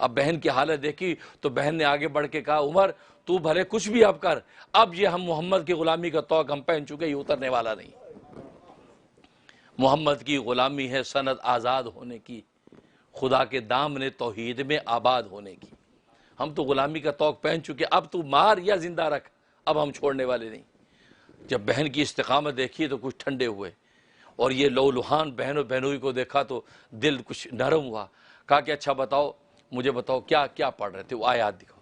اب بہن کی حالت دیکھی تو بہن نے آگے بڑھ کے کہا عمر تو بھلے کچھ بھی اب کر، اب یہ ہم محمد کی غلامی کا طوق ہم پہن چکے، یہ اترنے والا نہیں۔ محمد کی غلامی ہے سند آزاد ہونے کی، خدا کے دامن توحید میں آباد ہونے کی۔ ہم تو غلامی کا طوق پہن چکے، اب تو مار یا زندہ رکھ، اب ہم چھوڑنے والے نہیں۔ جب بہن کی استقامت دیکھی تو کچھ ٹھنڈے ہوئے، اور یہ لو لہان بہنوں بہنوئی کو دیکھا تو دل کچھ نرم ہوا۔ کہا کہ اچھا بتاؤ، مجھے بتاؤ کیا پڑھ رہے تھے، وہ آیات دکھاؤ۔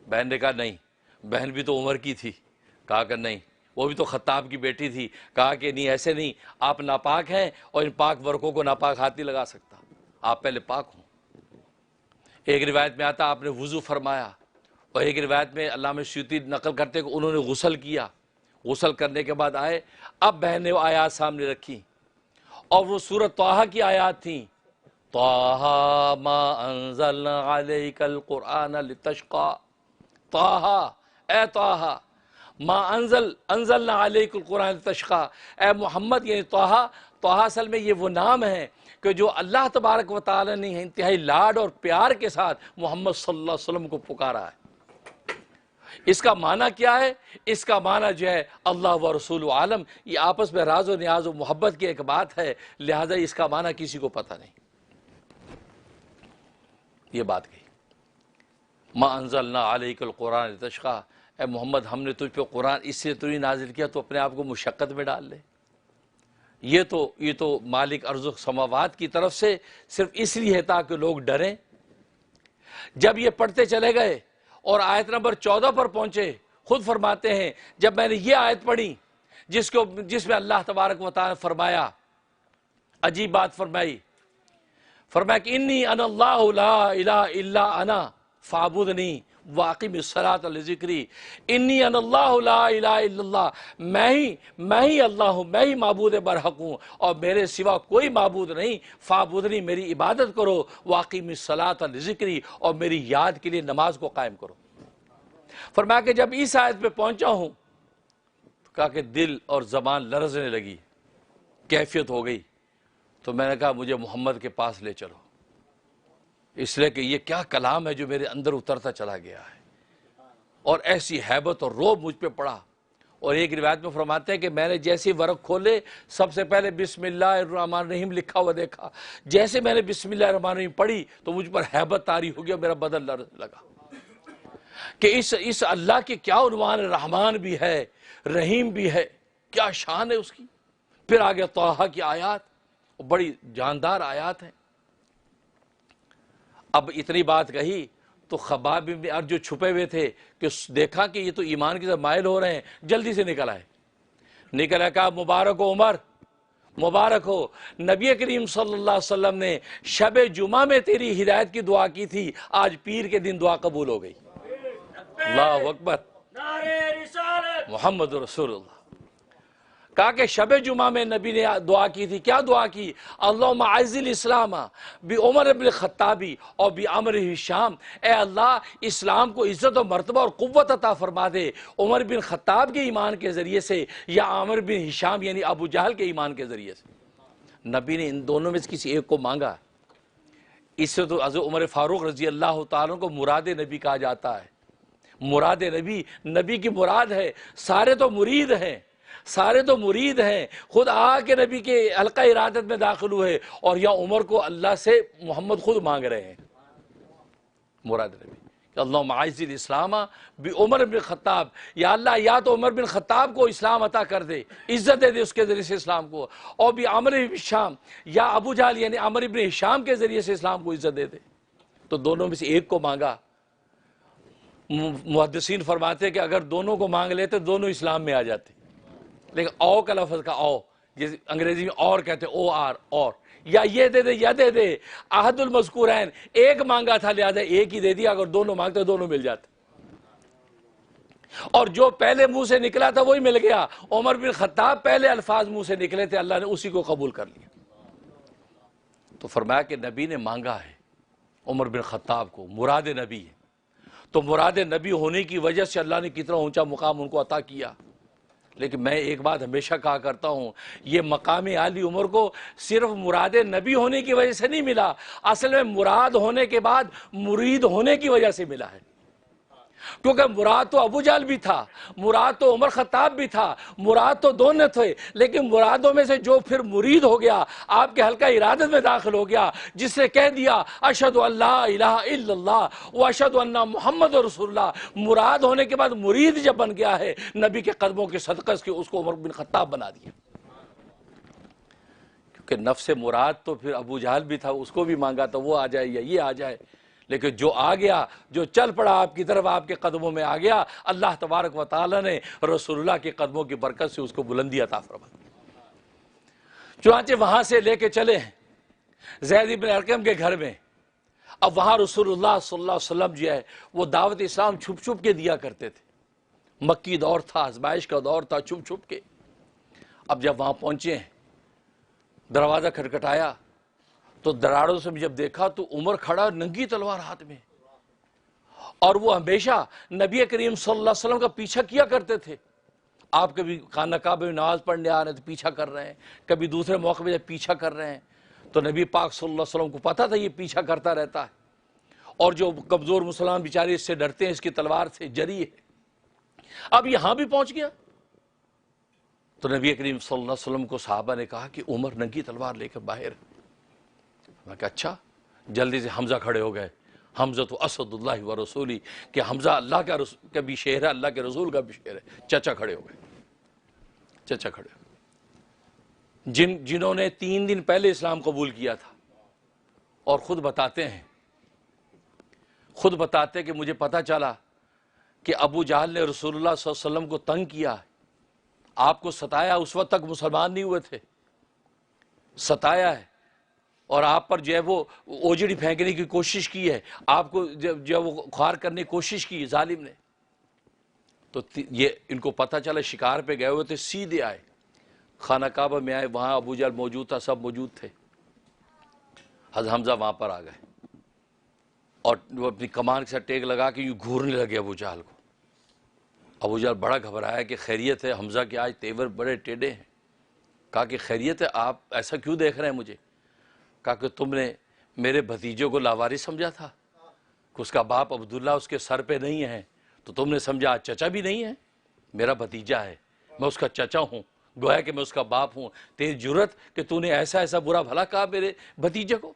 بہن نے کہا نہیں، بہن بھی تو عمر کی تھی۔ کہا کہ نہیں، وہ بھی تو خطاب کی بیٹی تھی۔ کہا کہ نہیں، ایسے نہیں، آپ ناپاک ہیں اور ان پاک ورقوں کو ناپاک ہاتھ نہیں لگا سکتا، آپ پہلے پاک ہوں۔ ایک روایت میں آتا آپ نے وضو فرمایا، اور ایک روایت میں علامہ سیوطی نقل کرتے کہ انہوں نے غسل کیا، غسل کرنے کے بعد آئے۔ اب بہن نے وہ آیات سامنے رکھی، اور وہ سورۃ طٰہٰ کی آیات تھیں، طٰہٰ ما انزلنا علیک القرآن لتشقیٰ، طٰہٰ اے طٰہٰ ما انزلنا علیک القرآن لتشقیٰ، اے محمد، یعنی طٰہٰ اصل میں یہ وہ نام ہے کہ جو اللہ تبارک و تعالی نے انتہائی لاڈ اور پیار کے ساتھ محمد صلی اللہ علیہ وسلم کو پکارا ہے۔ اس کا معنی کیا ہے؟ اس کا معنی جو ہے اللہ و رسول عالم، یہ آپس میں راز و نیاز و محبت کی ایک بات ہے، لہذا اس کا معنی کسی کو پتہ نہیں۔ یہ بات کہی، ما انزلنا علیک القرآن لتشقیٰ، اے محمد ہم نے تجھ پہ قرآن اس لیے تو نہیں نازل کیا تو اپنے آپ کو مشقت میں ڈال لے۔ یہ تو مالک ارض و سماوات کی طرف سے صرف اس لیے ہے تاکہ لوگ ڈریں۔ جب یہ پڑھتے چلے گئے اور آیت نمبر 14 پر پہنچے، خود فرماتے ہیں جب میں نے یہ آیت پڑھی جس میں اللہ تبارک و تعالی نے فرمایا، عجیب بات فرمائی کہ انی انا اللہ لا الہ الا انا فاعبدنی واقم الصلاۃ لذکری، انی انا اللہ لا الہ الا اللہ، میں ہی اللہ ہوں، میں ہی معبود برحق ہوں اور میرے سوا کوئی معبود نہیں، فاعبدنی میری عبادت کرو، واقم الصلاۃ لذکری اور میری یاد کے لیے نماز کو قائم کرو۔ فرمایا کہ جب اس آیت پہ پہنچا ہوں تو کہا کہ دل اور زبان لرزنے لگی، کیفیت ہو گئی، تو میں نے کہا مجھے محمد کے پاس لے چلو، اس لیے کہ یہ کیا کلام ہے جو میرے اندر اترتا چلا گیا ہے، اور ایسی ہیبت اور رعب مجھ پہ پڑا۔ اور ایک روایت میں فرماتے ہیں کہ میں نے جیسے ورق کھولے سب سے پہلے بسم اللہ الرحمن الرحیم لکھا ہوا دیکھا، جیسے میں نے بسم اللہ الرحمن الرحیم پڑھی تو مجھ پر ہیبت طاری ہو گیا، میرا بدن لرزنے لگا کہ اس اللہ کے کیا عنوان، رحمان بھی ہے، رحیم بھی ہے، کیا شان ہے اس کی۔ پھر آگے طٰہٰ کی آیات، بڑی جاندار آیات ہیں۔ اب اتنی بات کہی تو خباب بن ارد جو چھپے ہوئے تھے کہ دیکھا کہ یہ تو ایمان کی طرف مائل ہو رہے ہیں، جلدی سے نکل آئے، کہا مبارک ہو عمر، مبارک ہو، نبی کریم صلی اللہ علیہ وسلم نے شب جمعہ میں تیری ہدایت کی دعا کی تھی، آج پیر کے دن دعا قبول ہو گئی۔ اللہ اکبر، محمد رسول اللہ۔ کہا کہ شب جمعہ میں نبی نے دعا کی تھی، کیا دعا کی؟ اللہم اعز الاسلام بعمر بن الخطاب اور بعمر ہشام، اے اللہ اسلام کو عزت و مرتبہ اور قوت عطا فرما دے عمر بن خطاب کے ایمان کے ذریعے سے یا عامر بن ہشام یعنی ابو جہل کے ایمان کے ذریعے سے۔ نبی نے ان دونوں میں سے کسی ایک کو مانگا۔ اس سے تو حضرت عمر فاروق رضی اللہ تعالیٰ کو مراد نبی کہا جاتا ہے۔ مراد نبی کی مراد ہے، سارے تو مرید ہیں، خود آ کے نبی کے حلقہ ارادت میں داخل ہوئے، اور یا عمر کو اللہ سے محمد خود مانگ رہے ہیں۔ مراد نبی کہ اللہم اعز الاسلام بعمر بن خطاب، یا اللہ یا تو عمر بن خطاب کو اسلام عطا کر دے، عزت دے اس کے ذریعے سے اسلام کو، اور بعمر بن ہشام یا ابو جہل یعنی عمر بن ہشام کے ذریعے سے اسلام کو عزت دے دے۔ تو دونوں میں سے ایک کو مانگا۔ محدثین فرماتے ہیں کہ اگر دونوں کو مانگ لیتے دونوں اسلام میں آ جاتے، لیکن او کا لفظ کا او، جیسے انگریزی میں اور کہتے ہیں او آر، اور یا یہ دے دے یا دے دے، احد المذکورین، ایک مانگا تھا لہذا ایک ہی دے دیا، اگر دونوں مانگتے دونوں مل جاتے، اور جو پہلے منہ سے نکلا تھا وہی مل گیا۔ عمر بن خطاب پہلے الفاظ منہ سے نکلے تھے، اللہ نے اسی کو قبول کر لیا۔ تو فرمایا کہ نبی نے مانگا ہے عمر بن خطاب کو، مراد نبی ہے، تو مراد نبی ہونے کی وجہ سے اللہ نے کتنا اونچا مقام ان کو عطا کیا۔ لیکن میں ایک بات ہمیشہ کہا کرتا ہوں، یہ مقام عالی عمر کو صرف مراد نبی ہونے کی وجہ سے نہیں ملا، اصل میں مراد ہونے کے بعد مرید ہونے کی وجہ سے ملا ہے۔ کیونکہ مراد تو ابو جہل بھی تھا، مراد تو عمر خطاب بھی تھا، مراد تو دونوں تھے، لیکن مرادوں میں سے جو پھر مرید ہو گیا، آپ کے حلقہ ارادت میں داخل ہو گیا، جس سے کہہ دیا اشہد ان لا الہ الا اللہ و اشہد ان محمد رسول اللہ، مراد ہونے کے بعد مرید جب بن گیا ہے، نبی کے قدموں کے صدقہ سے اس کو عمر بن خطاب بنا دیا۔ کیونکہ نفس مراد تو پھر ابو جہل بھی تھا، اس کو بھی مانگا تھا وہ آ جائے یا یہ آ جائے، لیکن جو آ گیا، جو چل پڑا آپ کی طرف، آپ کے قدموں میں آ گیا، اللہ تبارک و تعالی نے رسول اللہ کے قدموں کی برکت سے اس کو بلندی عطا فرما دی۔ چنانچہ وہاں سے لے کے چلے ہیں زید بن ارقم کے گھر میں۔ اب وہاں رسول اللہ صلی اللہ علیہ وسلم جو ہے وہ دعوت اسلام چھپ چھپ کے دیا کرتے تھے، مکی دور تھا، آزمائش کا دور تھا، چھپ چھپ کے۔ اب جب وہاں پہنچے ہیں، دروازہ کھٹکھٹایا تو دراڑوں سے جب دیکھا تو عمر کھڑا ننگی تلوار ہاتھ میں، اور وہ ہمیشہ نبی کریم صلی اللہ علیہ وسلم کا پیچھا کیا کرتے تھے۔ آپ کبھی خانہ کعبہ میں نماز پڑھنے آ رہے ہیں تو پیچھا کر رہے ہیں، کبھی دوسرے موقع پہ جب پیچھا کر رہے ہیں، تو نبی پاک صلی اللہ علیہ وسلم کو پتا تھا یہ پیچھا کرتا رہتا ہے، اور جو کمزور مسلمان بیچارے اس سے ڈرتے ہیں، اس کی تلوار سے جری ہے۔ اب یہاں بھی پہنچ گیا تو نبی کریم صلی اللہ علیہ وسلم کو صحابہ نے کہا کہ عمر ننگی تلوار لے کر باہر۔ میں کہا اچھا، جلدی سے حمزہ کھڑے ہو گئے۔ حمزہ تو اسد اللہ و رسولی، کہ حمزہ اللہ کا بھی شعر ہے، اللہ کے رسول کا بھی شعر ہے۔ چچا کھڑے ہو گئے، چچا کھڑے ہو گئے، جنہوں نے 3 دن پہلے اسلام قبول کیا تھا، اور خود بتاتے کہ مجھے پتا چلا کہ ابو جہل نے رسول اللہ صلی اللہ علیہ وسلم کو تنگ کیا، آپ کو ستایا، اس وقت تک مسلمان نہیں ہوئے تھے، ستایا ہے، اور آپ پر جو ہے وہ اوجڑی پھینکنے کی کوشش کی ہے، آپ کو جو ہے وہ خوار کرنے کی کوشش کی ظالم نے۔ تو یہ ان کو پتہ چلا، شکار پہ گئے ہوئے تھے، سیدھے آئے خانہ کعبہ میں آئے، وہاں ابو جہل موجود تھا، سب موجود تھے۔ حضرت حمزہ وہاں پر آ گئے اور وہ اپنی کمان کے ساتھ ٹیک لگا کے یوں گھورنے لگے ابو جہل کو۔ ابو جہل بڑا گھبرایا کہ خیریت ہے؟ حمزہ کے آج تیور بڑے ٹیڑے ہیں۔ کہا کہ خیریت ہے، آپ ایسا کیوں دیکھ رہے ہیں مجھے؟ کہا کہ تم نے میرے بھتیجے کو لاوارث سمجھا تھا، کہ اس کا باپ عبداللہ اس کے سر پہ نہیں ہے، تو تم نے سمجھا آج چچا بھی نہیں ہے، میرا بھتیجا ہے، میں اس کا چچا ہوں، گویا کہ میں اس کا باپ ہوں، تیری جرت کہ تو نے ایسا برا بھلا کہا میرے بھتیجے کو۔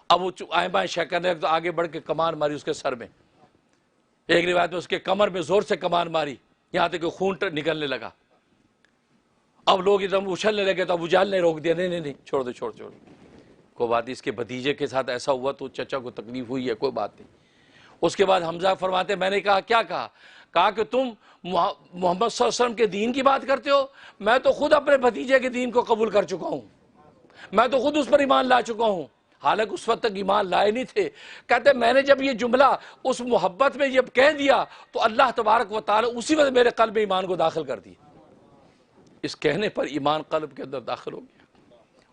اب وہ آئیں بائیں شے کرنے لگے تو آگے بڑھ کے کمان ماری اس کے سر میں، ایک روایت میں اس کے کمر میں زور سے کمان ماری، یہاں تک کہ خون نکلنے لگا۔ اب لوگ ایک دم اچھلنے لگے تو ابو جہل نے روک دیا، نہیں چھوڑ دو، کوئی بات نہیں، اس کے بھتیجے کے ساتھ ایسا ہوا تو چچا کو تکلیف ہوئی ہے، کوئی بات نہیں۔ اس کے بعد حمزہ فرماتے میں نے کہا کیا کہا کہ تم محمد صلی اللہ علیہ وسلم کے دین کی بات کرتے ہو، میں تو خود اپنے بھتیجے کے دین کو قبول کر چکا ہوں، میں تو خود اس پر ایمان لا چکا ہوں، حالانکہ اس وقت تک ایمان لائے نہیں تھے۔ کہتے میں نے جب یہ جملہ اس محبت میں جب کہہ دیا تو اللہ تبارک و تعالی اسی وقت میرے قلب میں ایمان کو داخل کر دیا، اس کہنے پر ایمان قلب کے اندر داخل ہو گیا،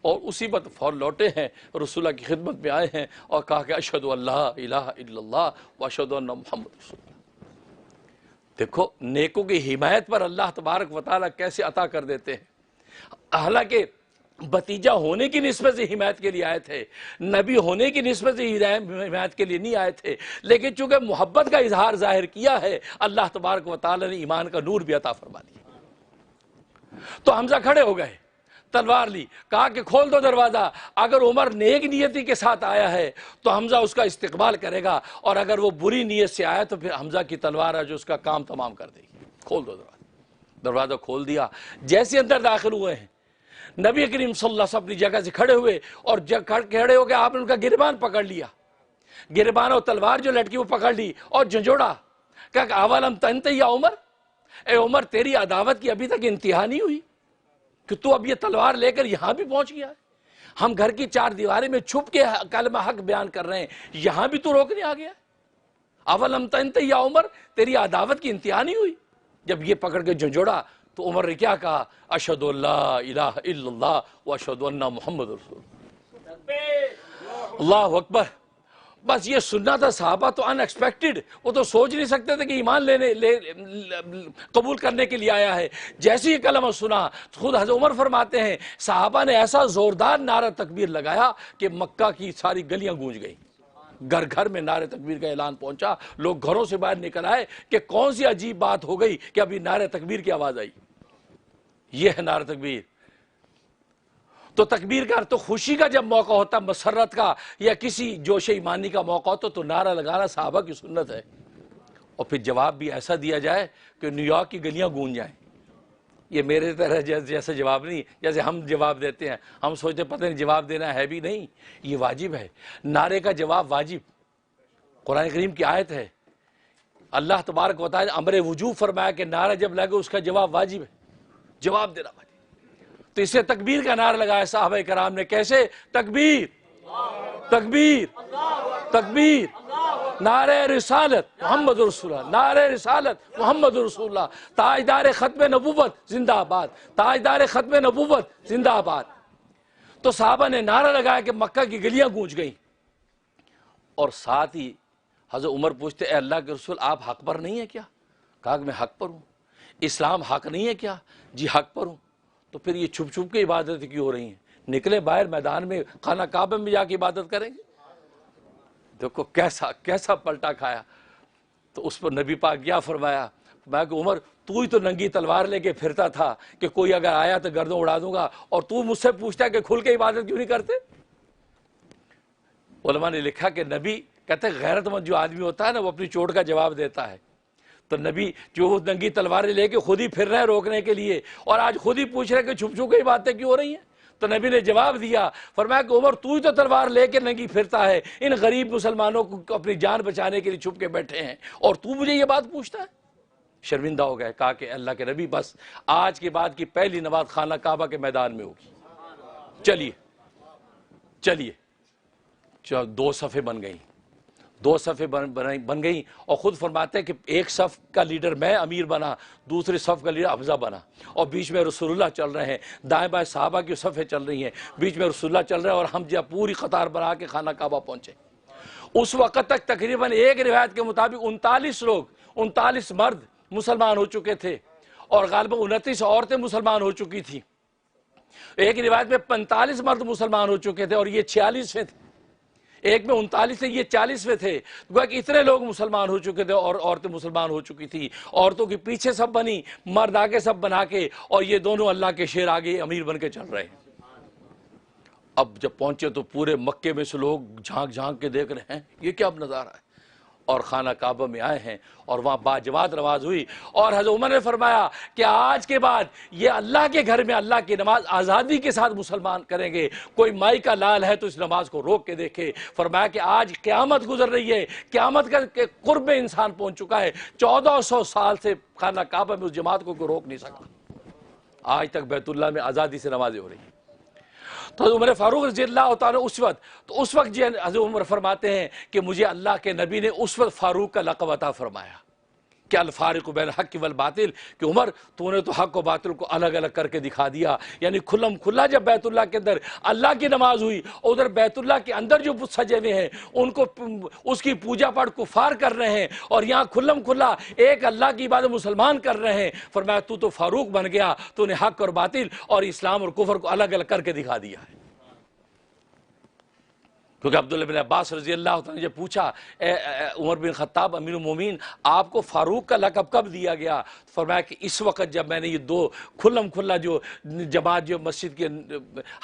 اور اسی وقت فوراً لوٹے ہیں، رسول اللہ کی خدمت میں آئے ہیں اور کہا کہ اشہد ان لا الہ الا اللہ و اشہد ان محمد رسول اللہ۔ دیکھو نیکوں کی حمایت پر اللہ تبارک و تعالیٰ کیسے عطا کر دیتے ہیں۔ حالانکہ بھتیجا ہونے کی نسبت سے حمایت کے لیے آئے تھے، نبی ہونے کی نسبت سے حمایت کے لیے نہیں آئے تھے، لیکن چونکہ محبت کا اظہار ظاہر کیا ہے، اللہ تبارک و تعالیٰ نے ایمان کا نور بھی عطا فرما دیا۔ تو حمزہ کھڑے ہو گئے، تلوار لی، کہا کہ کھول دو دروازہ، اگر عمر نیک نیتی کے ساتھ آیا ہے تو حمزہ اس کا استقبال کرے گا، اور اگر وہ بری نیت سے آیا تو پھر حمزہ کی تلوار ہے جو اس کا کام تمام کر دے گی۔ کھول دو دروازہ کھول دیا۔ جیسے اندر داخل ہوئے ہیں، نبی کریم صلی اللہ علیہ وسلم اپنی جگہ سے کھڑے ہوئے، اور کھڑے ہو کے آپ نے ان کا گریبان پکڑ لیا، گریبان اور تلوار جو لٹکی وہ پکڑ لی اور جھنجھوڑا، کہا کہ اولم تنتہی یا عمر، اے عمر تیری عداوت کی ابھی تک انتہا نہیں ہوئی کہ تو اب یہ تلوار لے کر یہاں بھی پہنچ گیا ہے؟ ہم گھر کی 4 دیواریں میں چھپ کے کلمہ حق بیان کر رہے ہیں، یہاں بھی تو روکنے آ گیا؟ اولم تنتہی یا عمر، تیری عداوت کی انتہا نہیں ہوئی؟ جب یہ پکڑ کے جھنجھوڑا تو عمر نے کیا کہا؟ اشہد ان لا الہ الا اللہ و اشہد ان محمد رسول اللہ۔ اللہ اکبر۔ بس یہ سننا تھا صحابہ تو ان ایکسپیکٹڈ، وہ تو سوچ نہیں سکتے تھے کہ ایمان قبول کرنے کے لیے آیا ہے۔ جیسے یہ کلمہ سنا خود حضرت عمر فرماتے ہیں صحابہ نے ایسا زوردار نعرہ تکبیر لگایا کہ مکہ کی ساری گلیاں گونج گئیں، گھر گھر میں نعرہ تکبیر کا اعلان پہنچا، لوگ گھروں سے باہر نکل آئے کہ کون سی عجیب بات ہو گئی کہ ابھی نعرہ تکبیر کی آواز آئی۔ یہ ہے نعرہ تکبیر۔ تو تکبیر کا تو خوشی کا جب موقع ہوتا، مسرت کا یا کسی جوش ایمانی کا موقع ہوتا تو نعرہ لگانا صحابہ کی سنت ہے۔ اور پھر جواب بھی ایسا دیا جائے کہ نیو یارک کی گلیاں گونج جائیں۔ یہ میرے طرح جیسا جواب نہیں جیسے ہم جواب دیتے ہیں، ہم سوچتے پتہ نہیں جواب دینا ہے بھی نہیں، یہ واجب ہے۔ نعرے کا جواب واجب، قرآن کریم کی آیت ہے، اللہ تبارک و تعالی امر وجوب فرمایا کہ نعرہ جب لگے اس کا جواب واجب ہے، جواب دینا واجب۔ تو اس سے تکبیر کا نعرہ لگایا صحابہ کرام نے، کیسے؟ تکبیر تکبیر تکبیر، نعرہ رسالت محمد رسول اللہ، نعرہ رسالت محمد رسول اللہ، تاجدار ختم نبوت زندہ آباد، تاجدار ختم نبوت زندہ آباد۔ تو صحابہ نے نعرہ لگایا کہ مکہ کی گلیاں گونج گئیں، اور ساتھ ہی حضرت عمر پوچھتے اے اللہ کے رسول آپ حق پر نہیں ہیں کیا؟ کہا کہ میں حق پر ہوں۔ اسلام حق نہیں ہے کیا؟ جی حق پر ہوں۔ تو پھر یہ چھپ چھپ کے عبادت کیوں ہو رہی ہیں؟ نکلے باہر میدان میں، خانہ کعبہ میں جا کے عبادت کریں گے۔ دیکھو کیسا پلٹا کھایا۔ تو اس پر نبی پاک کیا فرمایا؟ میں کہ عمر تو ہی تو ننگی تلوار لے کے پھرتا تھا کہ کوئی اگر آیا تو گردن اڑا دوں گا، اور تو مجھ سے پوچھتا ہے کہ کھل کے عبادت کیوں نہیں کرتے؟ علماء نے لکھا کہ نبی کہتے ہیں غیرت مند جو آدمی ہوتا ہے نا وہ اپنی چوٹ کا جواب دیتا ہے۔ تو نبی جو وہ ننگی تلواریں لے کے خود ہی پھر رہے ہیں روکنے کے لیے، اور آج خود ہی پوچھ رہے ہیں کہ چھپ چھپ کے باتیں کیوں ہو رہی ہیں؟ تو نبی نے جواب دیا، فرمایا کہ عمر تو ہی تو تلوار لے کے ننگی پھرتا ہے، ان غریب مسلمانوں کو اپنی جان بچانے کے لیے چھپ کے بیٹھے ہیں، اور تو مجھے یہ بات پوچھتا ہے؟ شرمندہ ہو گئے، کہا کہ اللہ کے نبی بس آج کے بعد کی پہلی نماز خانہ کعبہ کے میدان میں ہوگی، چلیے 2 صفیں بن گئیں، 2 صفیں بن گئیں، اور خود فرماتے ہیں کہ ایک صف کا لیڈر میں امیر بنا، دوسرے صف کا لیڈر حمزہ بنا، اور بیچ میں رسول اللہ چل رہے ہیں، دائیں بائیں صحابہ کی صفیں چل رہی ہیں، بیچ میں رسول اللہ چل رہے ہیں، اور ہم جب پوری قطار بنا کے خانہ کعبہ پہنچے۔ اس وقت تک تقریباً ایک روایت کے مطابق 39 لوگ، 39 مرد مسلمان ہو چکے تھے، اور غالباً 29 عورتیں مسلمان ہو چکی تھیں۔ ایک روایت میں 45 مرد مسلمان ہو چکے تھے اور یہ 46ویں تھے، ایک میں 39 تھے، یہ 40ویں تھے۔ گویا کہ اتنے لوگ مسلمان ہو چکے تھے اور عورتیں مسلمان ہو چکی تھی۔ عورتوں کے پیچھے سب بنی، مرد آگے سب بنا کے، اور یہ دونوں اللہ کے شیر آگے امیر بن کے چل رہے ہیں۔ اب جب پہنچے تو پورے مکے میں سے لوگ جھانک جھانک کے دیکھ رہے ہیں یہ کیا اب نظارہ ہے، اور خانہ کعبہ میں آئے ہیں، اور وہاں باجماعت نماز ہوئی، اور حضرت عمر نے فرمایا کہ آج کے بعد یہ اللہ کے گھر میں اللہ کی نماز آزادی کے ساتھ مسلمان کریں گے، کوئی مائی کا لال ہے تو اس نماز کو روک کے دیکھے۔ فرمایا کہ آج قیامت گزر رہی ہے، قیامت کا قرب میں انسان پہنچ چکا ہے، 1400 سال سے خانہ کعبہ میں اس جماعت کو کوئی روک نہیں سکتا، آج تک بیت اللہ میں آزادی سے نمازیں ہو رہی ہیں۔ تو حضرت عمر فاروق رضی اللہ تعالیٰ اس وقت حضرت عمر فرماتے ہیں کہ مجھے اللہ کے نبی نے اس وقت فاروق کا لقب عطا فرمایا کہ الفارق بین الحق والباطل، کہ عمر تو نے تو حق و باطل کو الگ الگ کر کے دکھا دیا۔ یعنی کھلم کھلا جب بیت اللہ کے اندر اللہ کی نماز ہوئی، ادھر بیت اللہ کے اندر جو بت سجے ہوئے ہیں ان کو اس کی پوجا پاٹ کفار کر رہے ہیں، اور یہاں کھلم کھلا ایک اللہ کی عبادت مسلمان کر رہے ہیں۔ فرمایا تو فاروق بن گیا، تو نے حق اور باطل اور اسلام اور کفر کو الگ الگ کر کے دکھا دیا ہے۔ کیونکہ عبداللہ بن عباس رضی اللہ عنہ نے جب پوچھا اے عمر بن خطاب امیر المومنین آپ کو فاروق کا لقب کب دیا گیا؟ فرمایا کہ اس وقت جب میں نے یہ 2 کھلم کھلا جو جماعت جو مسجد کے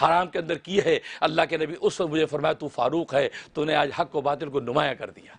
حرام کے اندر کی ہے اللہ کے نبی، اس وقت مجھے فرمایا تو فاروق ہے، تو نے آج حق و باطل کو نمایاں کر دیا۔